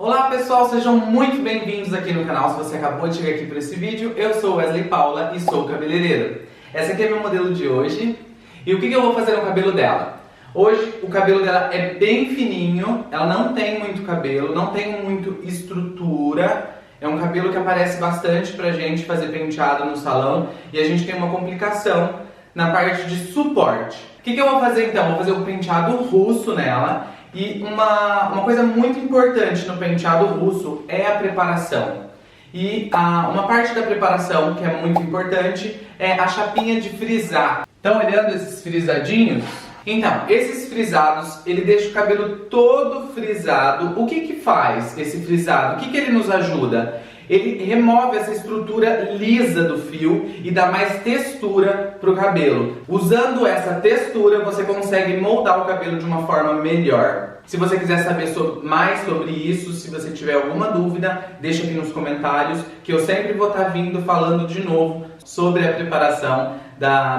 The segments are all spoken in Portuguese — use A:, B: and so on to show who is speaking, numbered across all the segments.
A: Olá pessoal, sejam muito bem-vindos aqui no canal. Se você acabou de chegar aqui para esse vídeo, eu sou Wesley Paula e sou cabeleireiro. Essa aqui é meu modelo de hoje. E o que eu vou fazer no cabelo dela? Hoje o cabelo dela é bem fininho, ela não tem muito cabelo, não tem muito estrutura. É um cabelo que aparece bastante pra gente fazer penteado no salão e a gente tem uma complicação na parte de suporte. O que eu vou fazer então? Vou fazer o penteado russo nela. E uma coisa muito importante no penteado russo é a preparação. E uma parte da preparação que é muito importante é a chapinha de frisar. Estão olhando esses frisadinhos? Então, esses frisados, ele deixa o cabelo todo frisado. O que faz esse frisado? O que ele nos ajuda? Ele remove essa estrutura lisa do fio e dá mais textura para o cabelo. Usando essa textura, você consegue moldar o cabelo de uma forma melhor. Se você quiser saber mais sobre isso, se você tiver alguma dúvida, deixa aqui nos comentários, que eu sempre vou estar vindo falando de novo sobre a preparação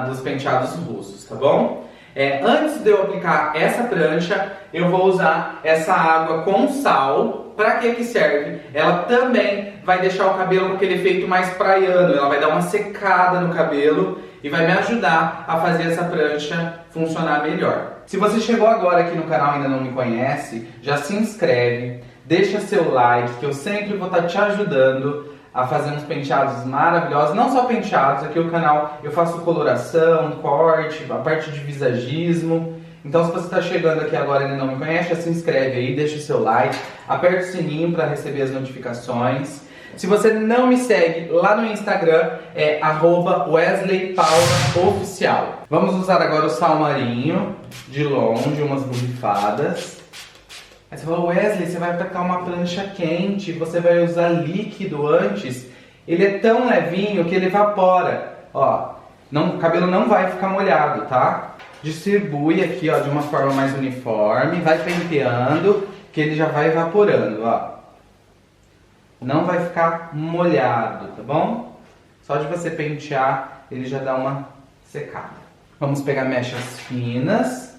A: dos penteados russos, tá bom? Antes de eu aplicar essa prancha, eu vou usar essa água com sal. Para que serve? Ela também vai deixar o cabelo com aquele efeito mais praiano, ela vai dar uma secada no cabelo e vai me ajudar a fazer essa prancha funcionar melhor. Se você chegou agora aqui no canal e ainda não me conhece, já se inscreve, deixa seu like, que eu sempre vou estar te ajudando a fazer uns penteados maravilhosos. Não só penteados, aqui no canal eu faço coloração, corte, a parte de visagismo. Então se você está chegando aqui agora e ainda não me conhece, já se inscreve aí, deixa o seu like, aperta o sininho para receber as notificações. Se você não me segue, lá no Instagram é @WesleyPaulaOficial. Vamos usar agora o sal marinho, de longe, umas borrifadas. Aí você falou, Wesley, você vai aplicar uma prancha quente, você vai usar líquido antes. Ele é tão levinho que ele evapora. Ó, o cabelo não vai ficar molhado, tá? Distribui aqui, ó, de uma forma mais uniforme, vai penteando, que ele já vai evaporando, ó. Não vai ficar molhado, tá bom? Só de você pentear, ele já dá uma secada. Vamos pegar mechas finas.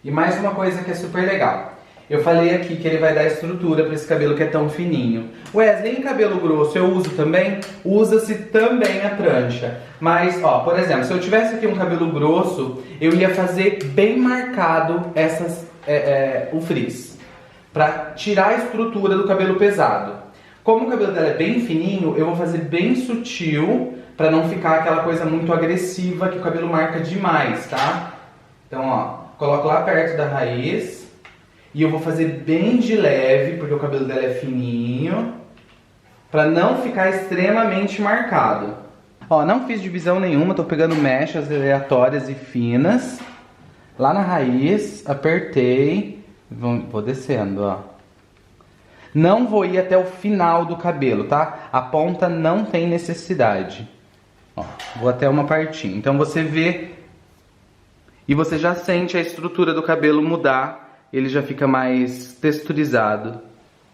A: E mais uma coisa que é super legal. Eu falei aqui que ele vai dar estrutura para esse cabelo que é tão fininho. Wesley, em cabelo grosso eu uso também? Usa-se também a prancha. Mas, ó, por exemplo, se eu tivesse aqui um cabelo grosso, eu ia fazer bem marcado o frizz. Para tirar a estrutura do cabelo pesado. Como o cabelo dela é bem fininho, eu vou fazer bem sutil, para não ficar aquela coisa muito agressiva que o cabelo marca demais, tá? Então, ó, coloco lá perto da raiz. E eu vou fazer bem de leve, porque o cabelo dela é fininho, para não ficar extremamente marcado. Ó, não fiz divisão nenhuma, tô pegando mechas aleatórias e finas. Lá na raiz, apertei, vou descendo, ó. Não vou ir até o final do cabelo, tá? A ponta não tem necessidade. Ó, vou até uma partinha. Então você vê e você já sente a estrutura do cabelo mudar. Ele já fica mais texturizado.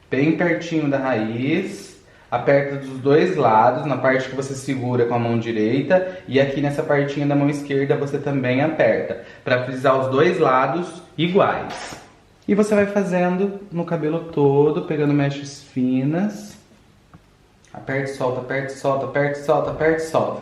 A: Bem pertinho da raiz. Aperta dos dois lados, na parte que você segura com a mão direita. E aqui nessa partinha da mão esquerda você também aperta. Para frisar os dois lados iguais. E você vai fazendo no cabelo todo, pegando mechas finas. Aperta e solta, aperta e solta, aperta e solta, aperta e solta.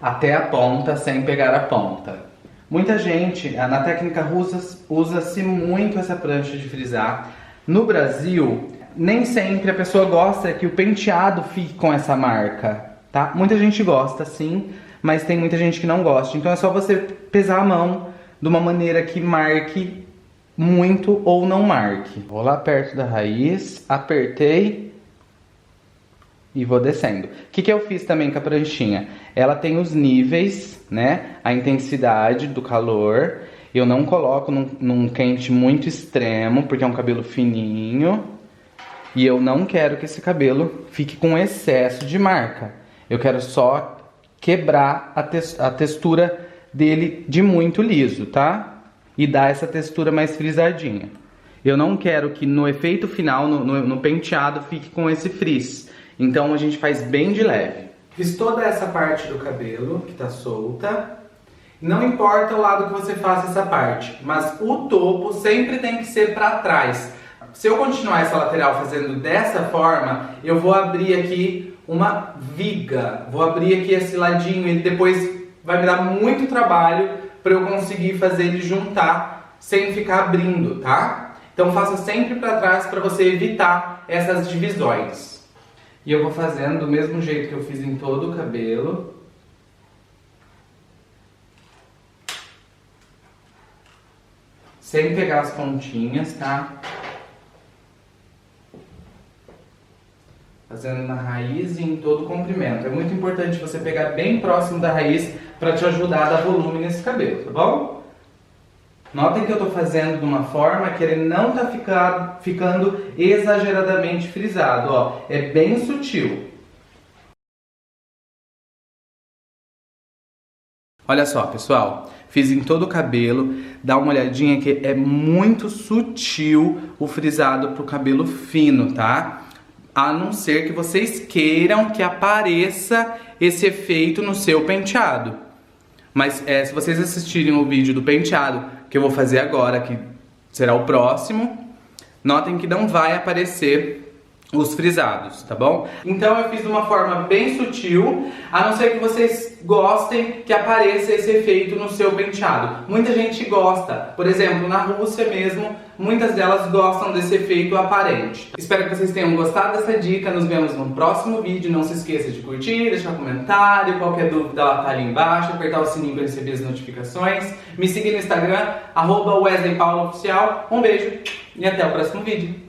A: Até a ponta, sem pegar a ponta. Muita gente, na técnica russa, usa-se muito essa prancha de frisar. No Brasil, nem sempre a pessoa gosta que o penteado fique com essa marca, tá? Muita gente gosta, sim, mas tem muita gente que não gosta. Então é só você pesar a mão de uma maneira que marque muito ou não marque. Vou lá perto da raiz, apertei e vou descendo. O que eu fiz também com a pranchinha? Ela tem os níveis, né? A intensidade do calor. Eu não coloco num quente muito extremo, porque é um cabelo fininho. E eu não quero que esse cabelo fique com excesso de marca. Eu quero só quebrar a textura dele de muito liso, tá? E dar essa textura mais frisadinha. Eu não quero que no efeito final, no penteado, fique com esse frizz. Então a gente faz bem de leve. Fiz toda essa parte do cabelo que tá solta. Não importa o lado que você faça essa parte, mas o topo sempre tem que ser para trás. Se eu continuar essa lateral fazendo dessa forma, eu vou abrir aqui uma viga. Vou abrir aqui esse ladinho e depois vai me dar muito trabalho para eu conseguir fazer ele juntar sem ficar abrindo, tá? Então faça sempre para trás para você evitar essas divisões. E eu vou fazendo do mesmo jeito que eu fiz em todo o cabelo. Sem pegar as pontinhas, tá? Fazendo na raiz e em todo o comprimento. É muito importante você pegar bem próximo da raiz para te ajudar a dar volume nesse cabelo, tá bom? Notem que eu tô fazendo de uma forma que ele não tá ficando exageradamente frisado, ó. É bem sutil. Olha só, pessoal, fiz em todo o cabelo, dá uma olhadinha que é muito sutil o frisado pro cabelo fino, tá? A não ser que vocês queiram que apareça esse efeito no seu penteado. Mas se vocês assistirem o vídeo do penteado, que eu vou fazer agora, que será o próximo, notem que não vai aparecer os frisados, tá bom? Então eu fiz de uma forma bem sutil, a não ser que vocês gostem que apareça esse efeito no seu penteado. Muita gente gosta, por exemplo, na Rússia mesmo, muitas delas gostam desse efeito aparente. Espero que vocês tenham gostado dessa dica, nos vemos no próximo vídeo. Não se esqueça de curtir, deixar um comentário, qualquer dúvida ela tá ali embaixo, apertar o sininho para receber as notificações, me seguir no Instagram, @WesleyPauloOficial. Um beijo e até o próximo vídeo.